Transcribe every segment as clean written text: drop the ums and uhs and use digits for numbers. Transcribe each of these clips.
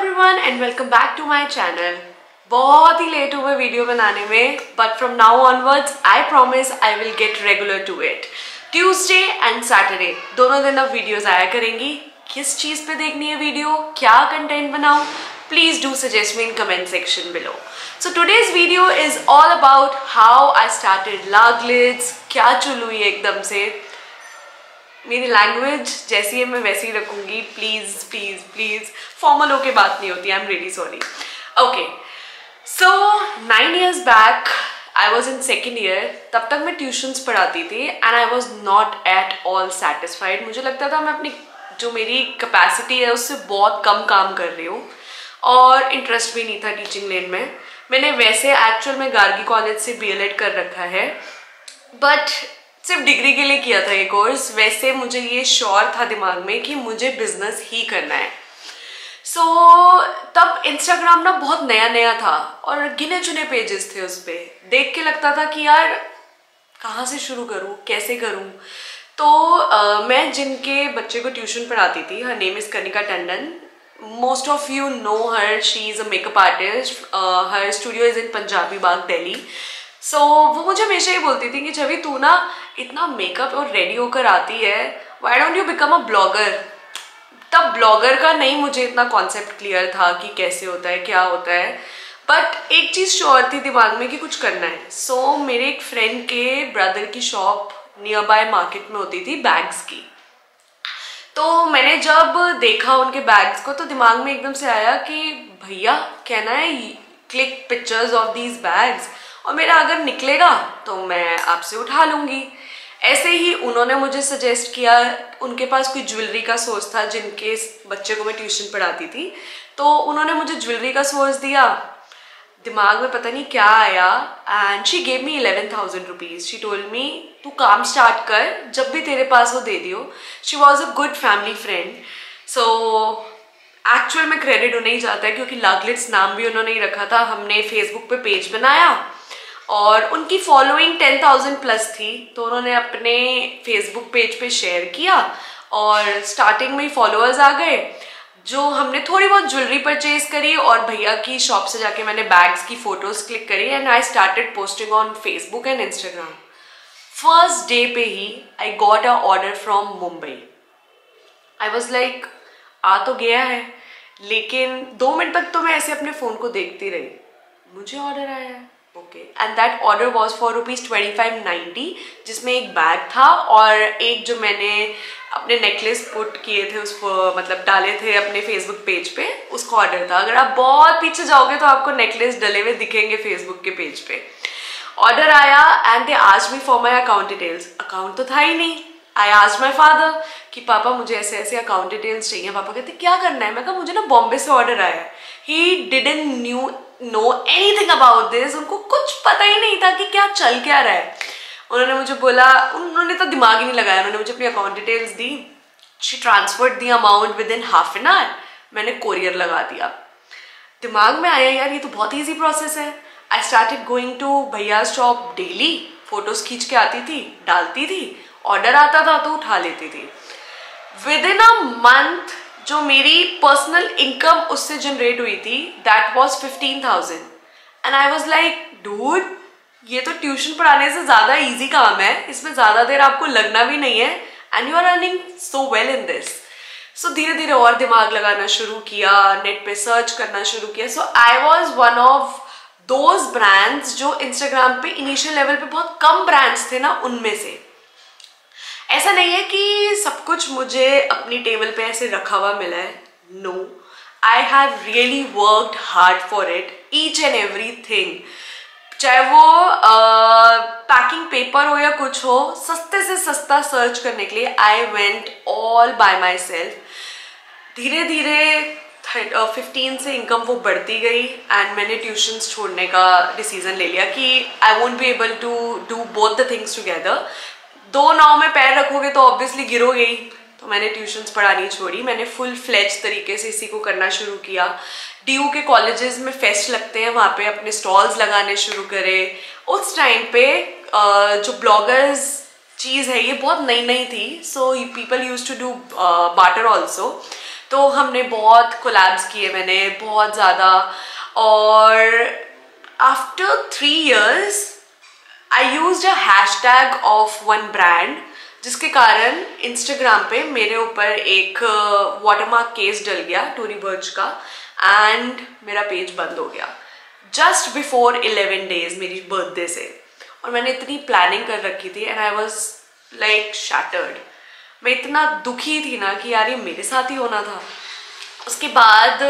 Everyone and welcome back to my channel. बहुत ही late हुए वीडियो बनाने में, but from now onwards I promise I will get regular to it. Tuesday and Saturday दोनों दिन अब वीडियोस आया करेंगी। किस चीज़ पे देखनी है वीडियो, क्या कंटेंट बनाऊं, please do suggest me in comment section below. So today's video is all about how I started Laglids। क्या चुल हुई एकदम से, मेरी लैंग्वेज जैसी है मैं वैसी ही रखूंगी, प्लीज प्लीज प्लीज, फॉर्मल होके बात नहीं होती, I am really sorry. Okay, so 9 years back I was in second year, तब तक मैं ट्यूशन्स पढ़ाती थी and I was not at all satisfied. मुझे लगता था मैं अपनी जो मेरी कैपेसिटी है उससे बहुत कम काम कर रही हूँ और इंटरेस्ट भी नहीं था टीचिंग लाइन में। मैंने वैसे एक्चुअल में गार्गी कॉलेज से BLEd कर रखा है, बट सिर्फ डिग्री के लिए किया था ये कोर्स। वैसे मुझे ये श्योर था दिमाग में कि मुझे बिजनेस ही करना है। सो तब इंस्टाग्राम ना बहुत नया नया था और गिने चुने पेजेस थे उस पर। देख के लगता था कि यार कहाँ से शुरू करूँ, कैसे करूँ। तो मैं जिनके बच्चे को ट्यूशन पढ़ाती थी, her name is Kanika Tandon. Most of you know her, she is a makeup artist, her studio is in Punjabi Bagh Delhi. So वो मुझे हमेशा ही बोलती थी कि छवि तू ना इतना मेकअप और रेडी होकर आती है, why don't you become a blogger। तब ब्लॉगर का नहीं मुझे इतना कॉन्सेप्ट क्लियर था कि कैसे होता है, क्या होता है, बट एक चीज़ श्योर थी दिमाग में कि कुछ करना है। So मेरे एक फ्रेंड के ब्रदर की शॉप नियर बाय मार्केट में होती थी बैग्स की। तो मैंने जब देखा उनके बैग्स को तो दिमाग में एकदम से आया कि भैया कहना है click pictures of these bags, और मेरा अगर निकलेगा तो मैं आपसे उठा लूँगी। ऐसे ही उन्होंने मुझे सजेस्ट किया, उनके पास कोई ज्वेलरी का सोर्स था, जिनके बच्चे को मैं ट्यूशन पढ़ाती थी, तो उन्होंने मुझे ज्वेलरी का सोर्स दिया। दिमाग में पता नहीं क्या आया and she gave me 11,000 rupees. She told me तू काम स्टार्ट कर, जब भी तेरे पास हो दे दियो। She was a good family friend. So actual में क्रेडिट उन्हें ही जाता है क्योंकि लाग्लिड्स नाम भी उन्होंने ही रखा था। हमने फेसबुक पे पेज बनाया और उनकी फॉलोइंग 10,000 प्लस थी, तो उन्होंने अपने फेसबुक पेज पे शेयर किया और स्टार्टिंग में ही फॉलोअर्स आ गए। जो हमने थोड़ी बहुत ज्वेलरी परचेज करी और भैया की शॉप से जाके मैंने बैग्स की फोटोज क्लिक करी and I started posting on Facebook and Instagram. First day पे ही I got a order from Mumbai. I was like आ तो गया है, लेकिन 2 मिनट तक तो मैं ऐसे अपने फ़ोन को देखती रही, मुझे ऑर्डर आया है। Okay, and that order was for ₹2590, जिसमें एक बैग था और एक जो मैंने अपने नेकलेस पुट किए थे उसको मतलब डाले थे अपने फेसबुक पेज पे, उसका ऑर्डर था। अगर आप बहुत पीछे जाओगे तो आपको नेकलेस डले हुए दिखेंगे फेसबुक के पेज पे। ऑर्डर आया and they asked me for my account details. Account तो था ही नहीं। आई आस्क्ड माई फादर कि पापा मुझे ऐसे ऐसे अकाउंट डिटेल्स चाहिए। पापा कहते क्या करना है? मैं कहा मुझे ना बॉम्बे से ऑर्डर आया है। He didn't know anything about this. उनको कुछ पता ही नहीं था कि क्या चल क्या रहा है। उन्होंने मुझे बोला, उन्होंने तो दिमाग ही नहीं लगाया, उन्होंने मुझे अपनी account details the. She transferred the amount with in half an hour. मैंने कोरियर लगा दिया। दिमाग में आया यार ये तो बहुत ईजी प्रोसेस है। आई स्टार्टेड गोइंग टू भैया शॉप डेली, फोटोज खींच के आती थी, डालती थी, ऑर्डर आता था तो उठा लेती थी। विद इन अ मंथ जो मेरी पर्सनल इनकम उससे जनरेट हुई थी that was 15,000 and I was like dude ये तो ट्यूशन पढ़ाने से ज़्यादा इजी काम है, इसमें ज़्यादा देर आपको लगना भी नहीं है and you are earning so well in this. So धीरे धीरे और दिमाग लगाना शुरू किया, नेट पे सर्च करना शुरू किया। So I was one of those brands जो इंस्टाग्राम पे इनिशियल लेवल पे बहुत कम ब्रांड्स थे ना, उनमें से। ऐसा नहीं है कि सब कुछ मुझे अपनी टेबल पे ऐसे रखा हुआ मिला है, no, I have really worked hard for it, each and everything. चाहे वो पैकिंग पेपर हो या कुछ हो, सस्ते से सस्ता सर्च करने के लिए I went all bye my self. धीरे धीरे 15 से इनकम वो बढ़ती गई एंड मैंने ट्यूशन्स छोड़ने का डिसीजन ले लिया कि I won't be able to do both the things together. 2 नाव में पैर रखोगे तो ऑब्वियसली गिरोगे ही। तो मैंने ट्यूशन्स पढ़ानी छोड़ी, मैंने फुल फ्लेज तरीके से इसी को करना शुरू किया। DU के कॉलेजेस में फेस्ट लगते हैं, वहाँ पे अपने स्टॉल्स लगाने शुरू करे। उस टाइम पे जो ब्लॉगर्स चीज़ है ये बहुत नई नई थी, so people use to do barter also. तो हमने बहुत कोलैब्स किए, मैंने बहुत ज़्यादा। और after 3 years I used a hashtag of one brand, जिसके कारण इंस्टाग्राम पे मेरे ऊपर एक वाटरमार्क केस डल गया टोरी बर्च का, एंड मेरा पेज बंद हो गया जस्ट बिफोर 11 days मेरी बर्थडे से। और मैंने इतनी प्लानिंग कर रखी थी and I was like shattered. मैं इतना दुखी थी ना कि यार ये मेरे साथ ही होना था। उसके बाद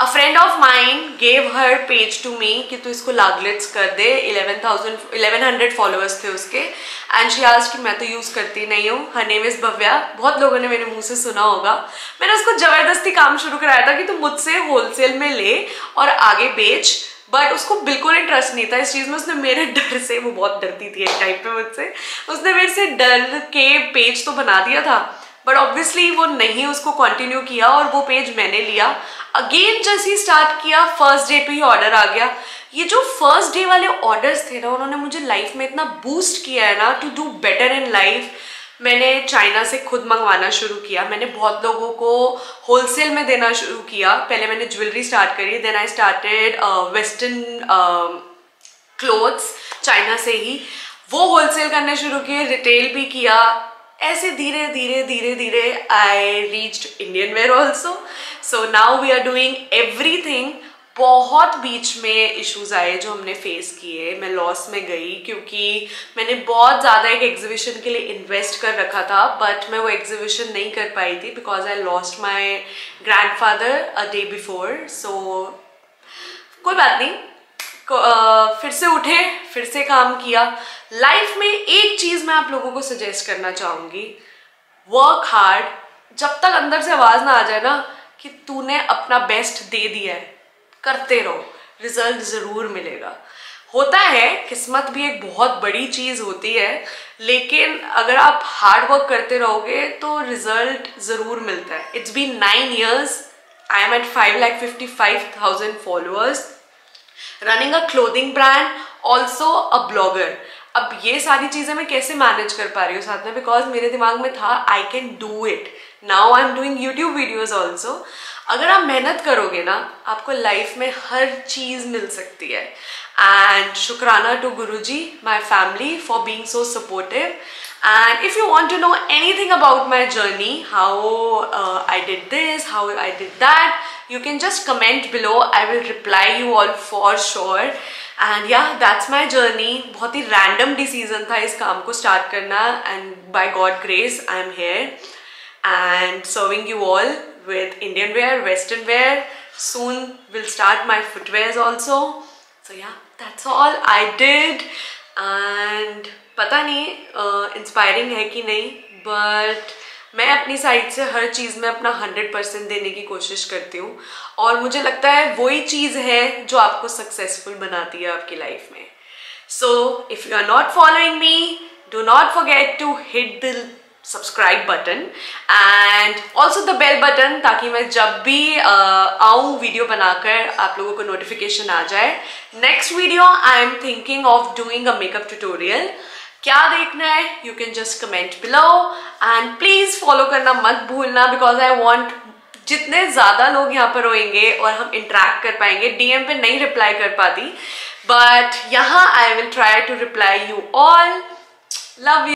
a friend of mine gave her page to me कि तू इसको लागलेट्स कर दे। 1100 फॉलोअर्स थे उसके, एंड शी आस्क्ड कि मैं तो यूज़ करती नहीं हूँ। हर नेम इज़ भव्या, बहुत लोगों ने मेरे मुंह से सुना होगा। मैंने उसको ज़बरदस्ती काम शुरू कराया था कि तू मुझसे होलसेल में ले और आगे बेच, बट उसको बिल्कुल इंटरेस्ट नहीं था इस चीज़ में। उसने मेरे डर से, वो बहुत डरती थी एक टाइप पे मुझसे, उसने मेरे से डर के पेज तो बना दिया था, बट ऑब्वियसली वो नहीं उसको कंटिन्यू किया और वो पेज मैंने लिया। अगेन जैसे ही स्टार्ट किया, फर्स्ट डे पे ही ऑर्डर आ गया। ये जो फर्स्ट डे वाले ऑर्डर्स थे ना, उन्होंने मुझे लाइफ में इतना बूस्ट किया है ना to do better in life. मैंने चाइना से खुद मंगवाना शुरू किया, मैंने बहुत लोगों को होलसेल में देना शुरू किया। पहले मैंने ज्वेलरी स्टार्ट करी, then I started western clothes China से ही, वो होलसेल करने शुरू किए, रिटेल भी किया। ऐसे धीरे धीरे धीरे धीरे I reached Indian wear also. So now we are doing everything. बहुत बीच में इश्यूज आए जो हमने फेस किए, मैं लॉस में गई क्योंकि मैंने बहुत ज़्यादा एक एग्जीबिशन के लिए इन्वेस्ट कर रखा था, बट मैं वो एग्जीबिशन नहीं कर पाई थी because I lost my grandfather a day before. So कोई बात नहीं, फिर से उठे, फिर से काम किया। लाइफ में एक चीज़ मैं आप लोगों को सजेस्ट करना चाहूँगी, वर्क हार्ड। जब तक अंदर से आवाज़ ना आ जाए ना कि तूने अपना बेस्ट दे दिया है, करते रहो, रिजल्ट ज़रूर मिलेगा। होता है, किस्मत भी एक बहुत बड़ी चीज़ होती है, लेकिन अगर आप हार्ड वर्क करते रहोगे तो रिजल्ट ज़रूर मिलता है। It's been 9 years, I am at 5,55,000 followers, running a clothing brand, also a blogger. अब ये सारी चीज़ें मैं कैसे मैनेज कर पा रही हूँ साथ में, बिकॉज मेरे दिमाग में था I can do it. Now I am doing YouTube videos also. अगर आप मेहनत करोगे ना, आपको लाइफ में हर चीज़ मिल सकती है। एंड शुक्राना to Guruji, my family, for being so supportive. And if you want to know anything about my journey, how I did this, how I did that, you can just comment below. I will reply you all for sure. And yeah, that's my journey. बहुत ही random decision था इस काम को start करना, and by God grace, I am here and serving you all with Indian wear, Western wear. Soon will start my footwears also. So yeah, that's all I did. And पता नहीं inspiring है कि नहीं, but मैं अपनी side से हर चीज़ में अपना 100% देने की कोशिश करती हूँ, और मुझे लगता है वही चीज़ है जो आपको सक्सेसफुल बनाती है आपकी लाइफ में। So if you are not following me, do not forget to hit the subscribe button and also the bell button, ताकि मैं जब भी आऊँ वीडियो बनाकर आप लोगों को नोटिफिकेशन आ जाए। Next video I am thinking of doing a makeup tutorial. क्या देखना है, you can just comment below, and please follow करना मत भूलना, बिकॉज आई वॉन्ट जितने ज़्यादा लोग यहाँ पर होंगे और हम इंटरेक्ट कर पाएंगे। DM पे नहीं रिप्लाई कर पाती, बट यहाँ I will try to reply you all. Love you.